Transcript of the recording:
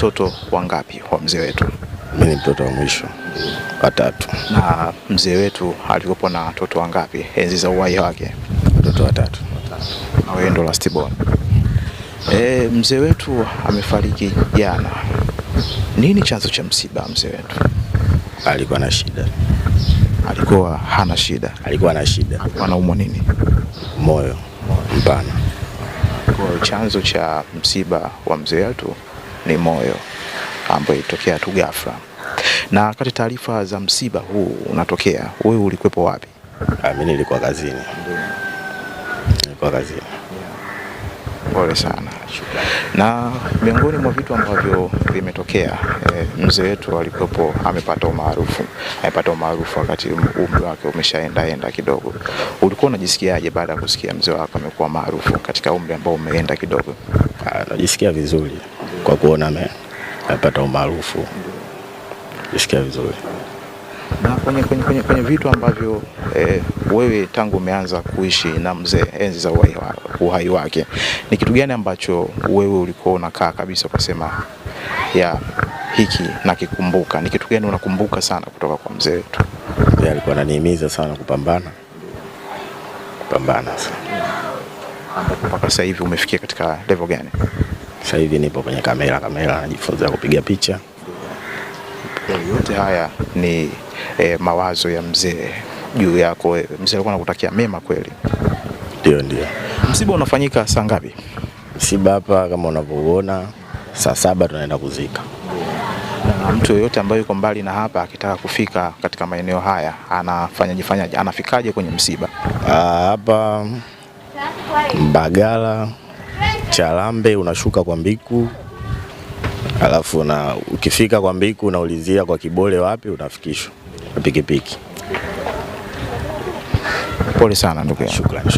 Mtoto wangapi wa mzee wetu? Mimi ni mtoto wa mwisho, watatu. Na mzee wetu alikuwa na watoto wangapi enzi za uhai wake? Watoto watatu. Na wewe ndo last born. Mzee wetu amefariki jana. Nini chanzo cha msiba mzee wetu? Alikuwa na shida. Alikuwa hana shida. Alikuwa na shida. Alikuwa anaumwa nini? Moyo mpana. Kwa chanzo cha msiba wa mzee wetu ni moyo ambayo ilitokea tu ghafla. Na wakati taarifa za msiba huu unatokea, wewe ulikuwepo wapi? Mimi nilikuwa kazini. Nilikuwa kazini. Pole sana. Na miongoni mwa vitu ambavyo vimetokea, mzee wetu alikuwepo amepata umaarufu wakati umri wake umeshaenda kidogo. Ulikuwa unajisikiaje baada ya kusikia mzee wako amekuwa maarufu katika umri ambao umeenda kidogo? Najisikia vizuri kwa kuona amepata umaarufu. Najisikia vizuri. Na kwenye vitu ambavyo wewe tangu umeanza kuishi na mzee enzi za uhai wake, ni kitu gani ambacho wewe ulikuwa unakaa kabisa kusema ya hiki nakikumbuka? Ni kitu gani unakumbuka sana kutoka kwa mzee wetu? Yeye alikuwa ananihimiza sana kupambana sana. Mpaka sasa hivi umefikia katika level gani? Sasa hivi nipo kwenye kamera najifunza kupiga picha. Yote haya ni mawazo ya mzee juu yako wewe. Mzee alikuwa anakutakia mema kweli? Ndio. Msiba unafanyika saa ngapi? Msiba hapa kama unavyoona saa 7 tunaenda kuzika. Na mtu yoyote ambaye yuko mbali na hapa akitaka kufika katika maeneo haya anafanyaje? Anafikaje kwenye msiba? Hapa Mbagala Charambe unashuka kwa Mbiku. Alafu ukifika kwa Mbiku unaulizia kwa Kibole wapi, unafikishwa na pikipiki. Pole sana ndugu yangu. Shukrani.